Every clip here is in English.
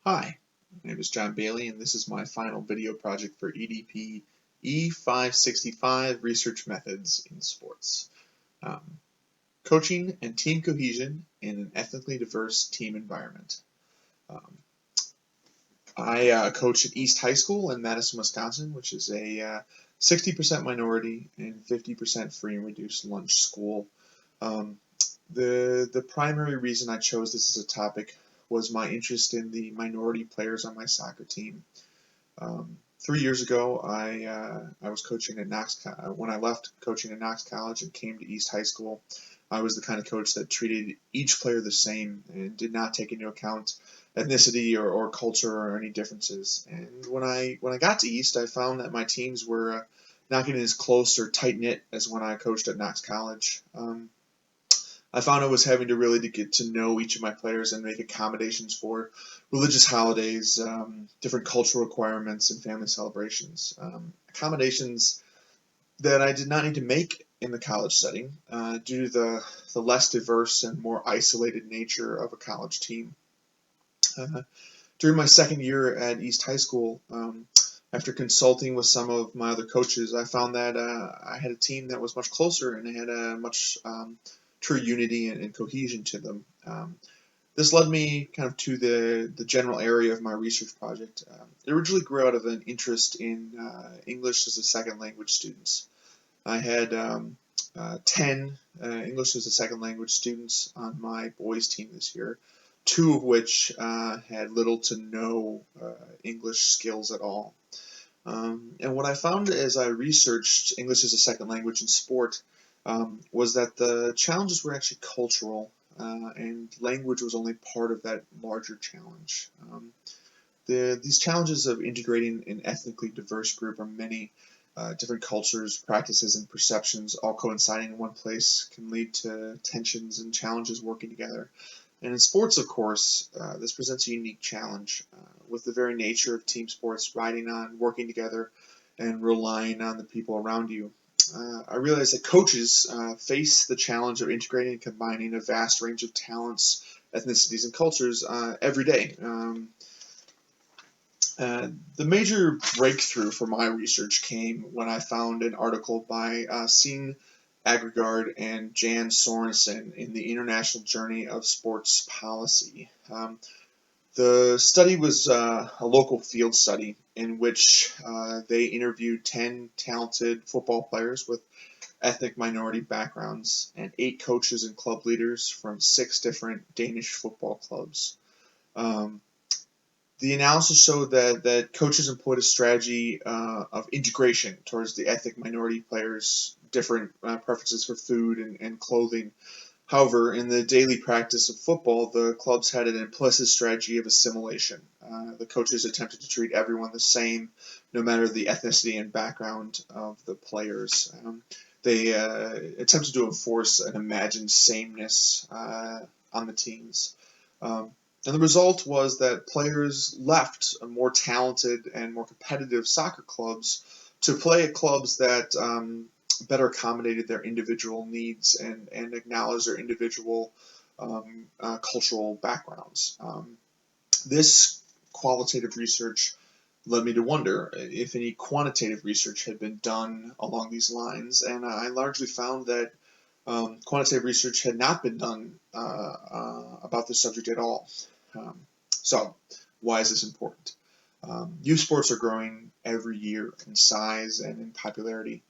Hi, my name is John Bailey, and this is my final video project for EDP E565 Research Methods in Sports. Um, Coaching and Team Cohesion in an Ethnically Diverse Team Environment. Um, I coach at East High School in Madison, Wisconsin, which is a 60% minority and 50% free and reduced lunch school. Um, the primary reason I chose this as a topic was my interest in the minority players on my soccer team. 3 years ago, I was coaching at Knox. When I left coaching at Knox College and came to East High School, I was the kind of coach that treated each player the same and did not take into account ethnicity or culture or any differences. And when I got to East, I found that my teams were not getting as close or tight knit as when I coached at Knox College. I found I was having to really get to know each of my players and make accommodations for religious holidays, different cultural requirements, and family celebrations. Accommodations that I did not need to make in the college setting due to the less diverse and more isolated nature of a college team. During my second year at East High School, after consulting with some of my other coaches, I found that I had a team that was much closer and had a much true unity and cohesion to them. This led me kind of to the general area of my research project. It originally grew out of an interest in English as a second language students. I had 10 English as a second language students on my boys team this year, two of which had little to no English skills at all. And what I found as I researched English as a second language in sport was that the challenges were actually cultural, and language was only part of that larger challenge. These challenges of integrating an ethnically diverse group are many. Different cultures, practices, and perceptions all coinciding in one place can lead to tensions and challenges working together. And in sports, of course, this presents a unique challenge with the very nature of team sports riding on working together and relying on the people around you. I realize that coaches face the challenge of integrating and combining a vast range of talents, ethnicities, and cultures every day. The major breakthrough for my research came when I found an article by Sean Agregard and Jan Sorensen in the International Journey of Sports Policy. The study was a local field study in which they interviewed 10 talented football players with ethnic minority backgrounds and 8 coaches and club leaders from 6 different Danish football clubs. The analysis showed that coaches employed a strategy of integration towards the ethnic minority players' different preferences for food and clothing. However, in the daily practice of football, the clubs had an implicit strategy of assimilation. The coaches attempted to treat everyone the same, no matter the ethnicity and background of the players. They attempted to enforce an imagined sameness on the teams. And the result was that players left more talented and more competitive soccer clubs to play at clubs that better accommodated their individual needs and acknowledged their individual cultural backgrounds. This qualitative research led me to wonder if any quantitative research had been done along these lines, and I largely found that quantitative research had not been done about this subject at all. So, why is this important? Youth sports are growing every year in size and in popularity.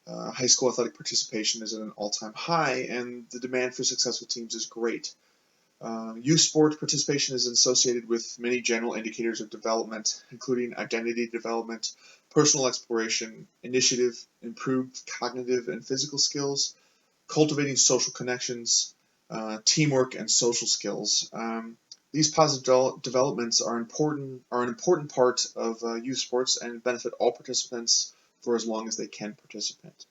High school athletic participation is at an all-time high, and the demand for successful teams is great. Youth sports participation is associated with many general indicators of development, including identity development, personal exploration, initiative, improved cognitive and physical skills, cultivating social connections, teamwork, and social skills. These positive developments are an important part of youth sports and benefit all participants for as long as they can participate.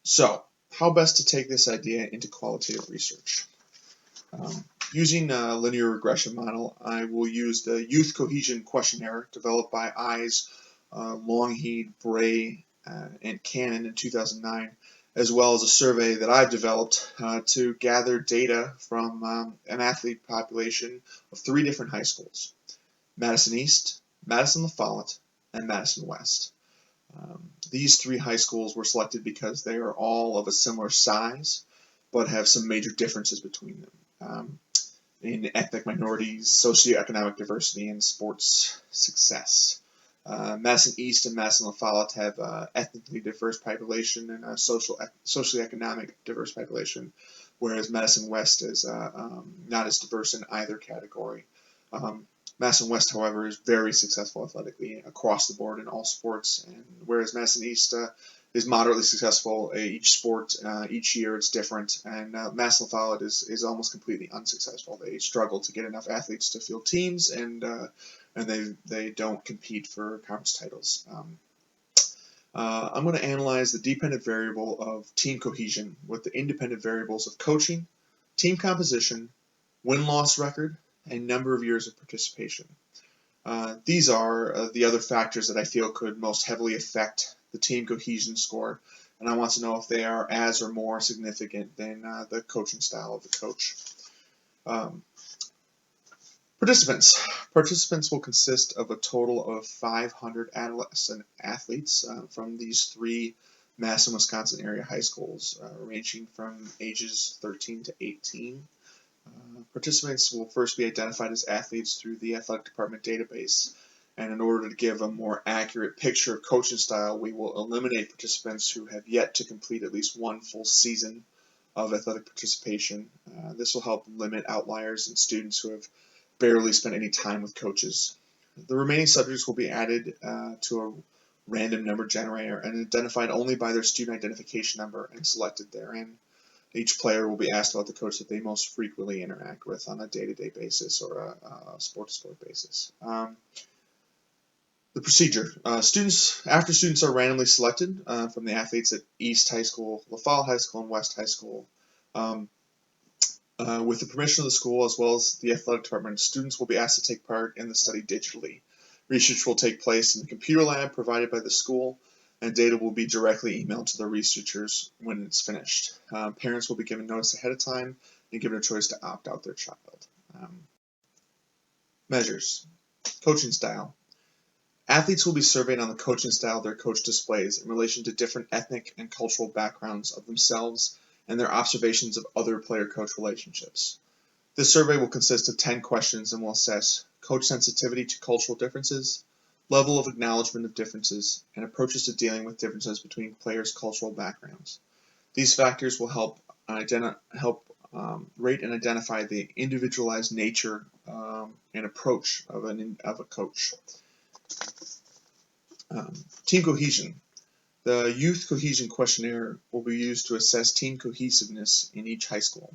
So, how best to take this idea into qualitative research? Using a linear regression model, I will use the Youth Cohesion Questionnaire developed by Eyes, Longheed, Bray, and Cannon in 2009 as well as a survey that I've developed to gather data from an athlete population of 3 different high schools: Madison East, Madison La Follette, and Madison West. These 3 high schools were selected because they are all of a similar size, but have some major differences between them in ethnic minorities, socioeconomic diversity, and sports success. Madison East and Madison La Follette have ethnically diverse population and a socioeconomic diverse population, whereas Madison West is not as diverse in either category. Madison West, however, is very successful athletically across the board in all sports, and whereas Madison East is moderately successful each sport. Each year it's different, and Madison La Follette is almost completely unsuccessful. They struggle to get enough athletes to field teams, and they don't compete for conference titles. I'm going to analyze the dependent variable of team cohesion with the independent variables of coaching, team composition, win-loss record, and number of years of participation. These are the other factors that I feel could most heavily affect the team cohesion score, and I want to know if they are as or more significant than the coaching style of the coach. Participants will consist of a total of 500 adolescent athletes from these 3 Madison, Wisconsin area high schools, ranging from ages 13 to 18. Participants will first be identified as athletes through the athletic department database, and in order to give a more accurate picture of coaching style, we will eliminate participants who have yet to complete at least 1 full season of athletic participation. This will help limit outliers and students who have barely spent any time with coaches. The remaining subjects will be added to a random number generator and identified only by their student identification number and selected therein. Each player will be asked about the coach that they most frequently interact with on a day-to-day basis or a sport-to-sport basis. The procedure. After students are randomly selected from the athletes at East High School, La Follette High School, and West High School, with the permission of the school as well as the athletic department, students will be asked to take part in the study digitally. Research will take place in the computer lab provided by the school, and data will be directly emailed to the researchers when it's finished. Parents will be given notice ahead of time and given a choice to opt out their child. Measures. Coaching style. Athletes will be surveyed on the coaching style their coach displays in relation to different ethnic and cultural backgrounds of themselves and their observations of other player-coach relationships. This survey will consist of 10 questions and will assess coach sensitivity to cultural differences, level of acknowledgement of differences, and approaches to dealing with differences between players' cultural backgrounds. These factors will help rate and identify the individualized nature and approach of a coach. Team cohesion. The Youth Cohesion Questionnaire will be used to assess team cohesiveness in each high school.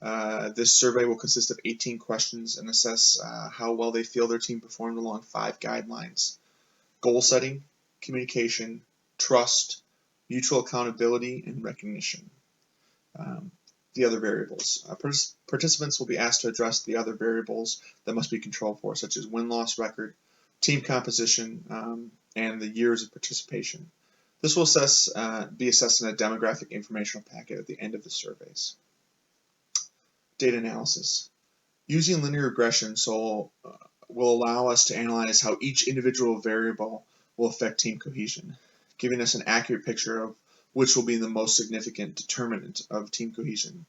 This survey will consist of 18 questions and assess how well they feel their team performed along 5 guidelines: goal setting, communication, trust, mutual accountability, and recognition. The other variables. Participants will be asked to address the other variables that must be controlled for, such as win-loss record, team composition, and the years of participation. This will be assessed in a demographic informational packet at the end of the surveys. Data analysis. Using linear regression will allow us to analyze how each individual variable will affect team cohesion, giving us an accurate picture of which will be the most significant determinant of team cohesion.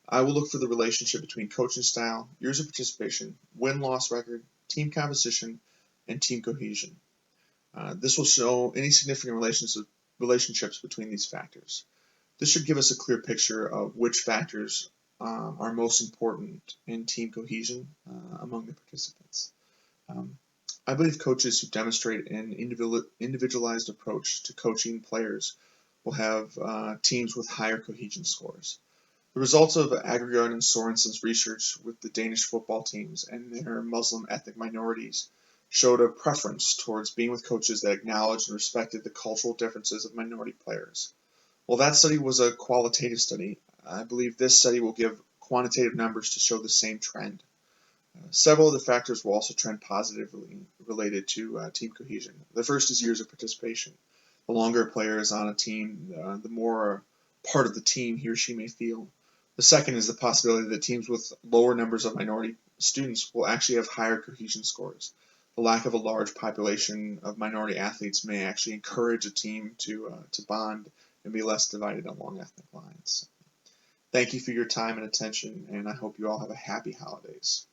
I will look for the relationship between coaching style, years of participation, win-loss record, team composition, and team cohesion. This will show any significant relationships between these factors. This should give us a clear picture of which factors are most important in team cohesion among the participants. I believe coaches who demonstrate an individualized approach to coaching players will have teams with higher cohesion scores. The results of Agregard and Sorensen's research with the Danish football teams and their Muslim ethnic minorities showed a preference towards being with coaches that acknowledged and respected the cultural differences of minority players. While that study was a qualitative study, I believe this study will give quantitative numbers to show the same trend. Several of the factors will also trend positively related to team cohesion. The first is years of participation. The longer a player is on a team, the more part of the team he or she may feel. The second is the possibility that teams with lower numbers of minority students will actually have higher cohesion scores. The lack of a large population of minority athletes may actually encourage a team to bond and be less divided along ethnic lines. Thank you for your time and attention, and I hope you all have a happy holidays.